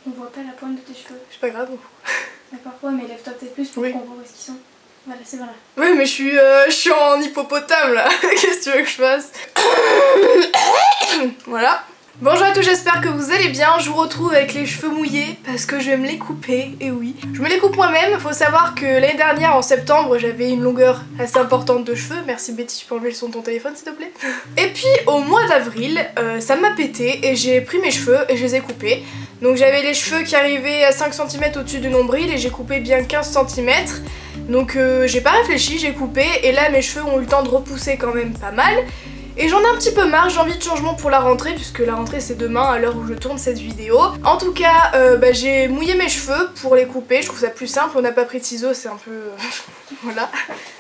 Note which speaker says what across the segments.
Speaker 1: On voit pas la pointe de tes cheveux.
Speaker 2: C'est pas grave.
Speaker 1: D'accord, ouais, mais lève-toi peut-être plus pour qu'on voit où est-ce qu'ils sont. Voilà, c'est voilà.
Speaker 2: Ouais, mais je suis en hippopotame là. Qu'est-ce que tu veux que je fasse? Voilà. Bonjour à tous, j'espère que vous allez bien. Je vous retrouve avec les cheveux mouillés parce que je vais me les couper, et oui. Je me les coupe moi-même. Faut savoir que l'année dernière, en septembre, j'avais une longueur assez importante de cheveux. Merci Betty, tu peux enlever le son de ton téléphone s'il te plaît. Et puis au mois d'avril, ça m'a pété et j'ai pris mes cheveux et je les ai coupés. Donc j'avais les cheveux qui arrivaient à 5 cm au-dessus du nombril et j'ai coupé bien 15 cm. Donc j'ai pas réfléchi, j'ai coupé et là mes cheveux ont eu le temps de repousser quand même pas mal. Et j'en ai un petit peu marre, j'ai envie de changement pour la rentrée puisque la rentrée c'est demain à l'heure où je tourne cette vidéo. En tout cas, j'ai mouillé mes cheveux pour les couper, je trouve ça plus simple, on n'a pas pris de ciseaux, c'est un peu... voilà.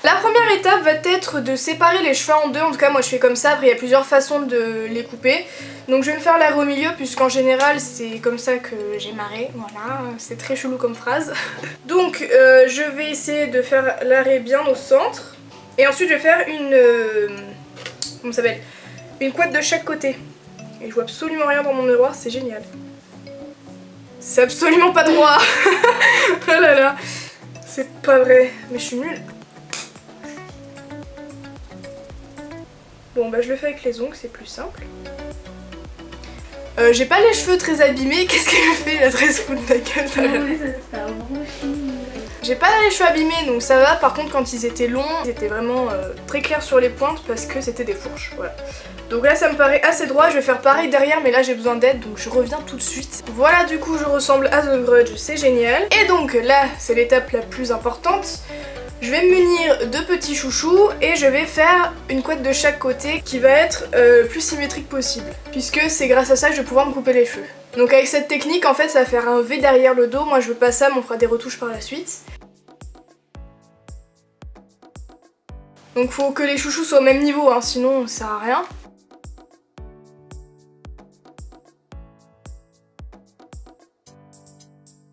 Speaker 2: La première étape va être de séparer les cheveux en deux, en tout cas moi je fais comme ça, après il y a plusieurs façons de les couper. Donc je vais me faire l'arrêt au milieu puisqu'en général c'est comme ça que j'ai marré, voilà, c'est très chelou comme phrase. Donc je vais essayer de faire l'arrêt bien au centre et ensuite je vais faire une... comment ça s'appelle? Une couette de chaque côté. Et je vois absolument rien dans mon miroir, c'est génial. C'est absolument pas droit. Oh là là. C'est pas vrai. Mais je suis nulle. Bon bah je le fais avec les ongles, c'est plus simple. J'ai pas les cheveux très abîmés, qu'est-ce qu'elle fait la très fout de ma gueule? J'ai pas les cheveux abîmés donc ça va, par contre quand ils étaient longs, ils étaient vraiment très clairs sur les pointes parce que c'était des fourches, voilà. Donc là ça me paraît assez droit, je vais faire pareil derrière mais là j'ai besoin d'aide donc je reviens tout de suite. Voilà, du coup je ressemble à The Grudge, c'est génial. Et donc là c'est l'étape la plus importante. Je vais me munir de petits chouchous et je vais faire une couette de chaque côté qui va être le plus symétrique possible. Puisque c'est grâce à ça que je vais pouvoir me couper les cheveux. Donc avec cette technique en fait ça va faire un V derrière le dos, moi je veux pas ça mais on fera des retouches par la suite. Donc faut que les chouchous soient au même niveau hein, sinon ça sert à rien.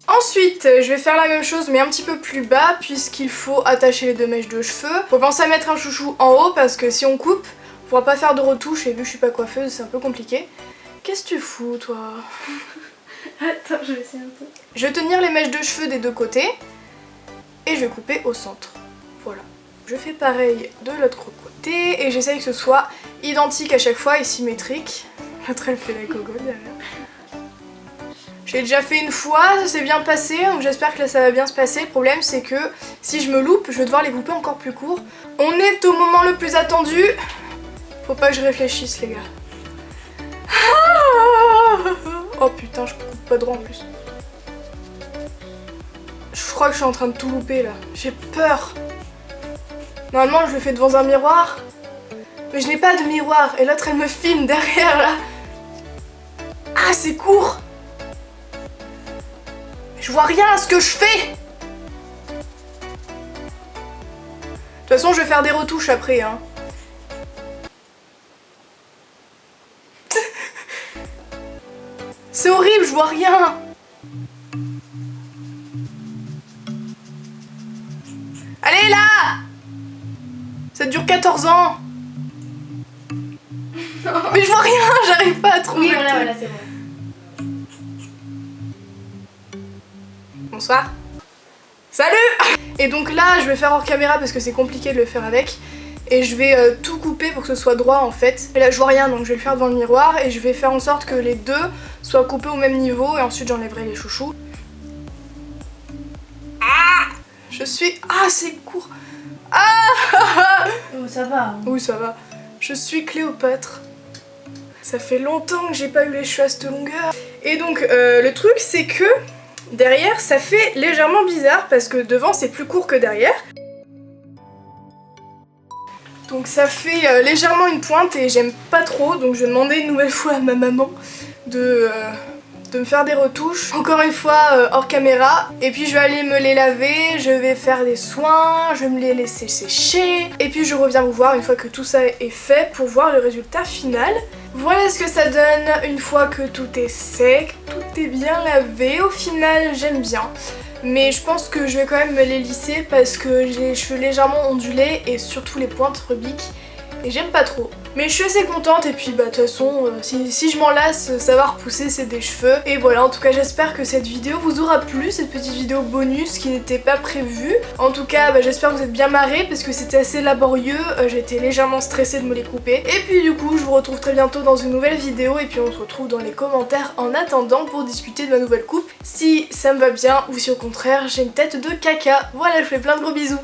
Speaker 2: Ensuite, je vais faire la même chose mais un petit peu plus bas puisqu'il faut attacher les deux mèches de cheveux. Faut penser à mettre un chouchou en haut parce que si on coupe, on pourra pas faire de retouche et vu que je suis pas coiffeuse, c'est un peu compliqué. Qu'est-ce que tu fous toi?
Speaker 1: Attends, je vais essayer un peu.
Speaker 2: Je vais tenir les mèches de cheveux des deux côtés et je vais couper au centre. Voilà. Je fais pareil de l'autre côté et j'essaye que ce soit identique à chaque fois et symétrique. L'autre elle fait la cocotte derrière. J'ai déjà fait une fois, ça s'est bien passé, donc j'espère que là ça va bien se passer. Le problème c'est que si je me loupe, je vais devoir les couper encore plus courts. On est au moment le plus attendu. Faut pas que je réfléchisse les gars. Oh putain, je coupe pas droit en plus. Je crois que je suis en train de tout louper là. J'ai peur. Normalement je le fais devant un miroir. Mais je n'ai pas de miroir et l'autre elle me filme derrière là. Ah c'est court. Je vois rien à ce que je fais. De toute façon je vais faire des retouches après hein. C'est horrible, je vois rien. Allez là. Ça dure 14 ans. Mais je vois rien, j'arrive pas à trouver.
Speaker 1: Oui voilà, c'est bon.
Speaker 2: Bonsoir. Salut. Et donc là je vais faire hors caméra parce que c'est compliqué de le faire avec. Et je vais tout couper pour que ce soit droit en fait. Et là je vois rien donc je vais le faire devant le miroir. Et je vais faire en sorte que les deux soient coupés au même niveau. Et ensuite j'enlèverai les chouchous. Ah, je suis... Ah c'est court. Ah.
Speaker 1: Oh ça va hein.
Speaker 2: Oui ça va. Je suis Cléopâtre. Ça fait longtemps que j'ai pas eu les cheveux à cette longueur. Et donc le truc c'est que derrière ça fait légèrement bizarre parce que devant c'est plus court que derrière. Donc ça fait légèrement une pointe et j'aime pas trop, donc je vais demander une nouvelle fois à ma maman de me faire des retouches. Encore une fois hors caméra. Et puis je vais aller me les laver, je vais faire des soins, je vais me les laisser sécher. Et puis je reviens vous voir une fois que tout ça est fait pour voir le résultat final. Voilà ce que ça donne une fois que tout est sec, tout est bien lavé. Au final j'aime bien. Mais je pense que je vais quand même me les lisser parce que j'ai les cheveux légèrement ondulés et surtout les pointes rebiques. Et j'aime pas trop. Mais je suis assez contente et puis bah de toute façon si je m'en lasse ça va repousser, c'est des cheveux. Et voilà, en tout cas j'espère que cette vidéo vous aura plu, cette petite vidéo bonus qui n'était pas prévue. En tout cas bah, j'espère que vous êtes bien marrés parce que c'était assez laborieux, j'étais légèrement stressée de me les couper. Et puis du coup je vous retrouve très bientôt dans une nouvelle vidéo et puis on se retrouve dans les commentaires en attendant pour discuter de ma nouvelle coupe, si ça me va bien ou si au contraire j'ai une tête de caca. Voilà, je vous fais plein de gros bisous.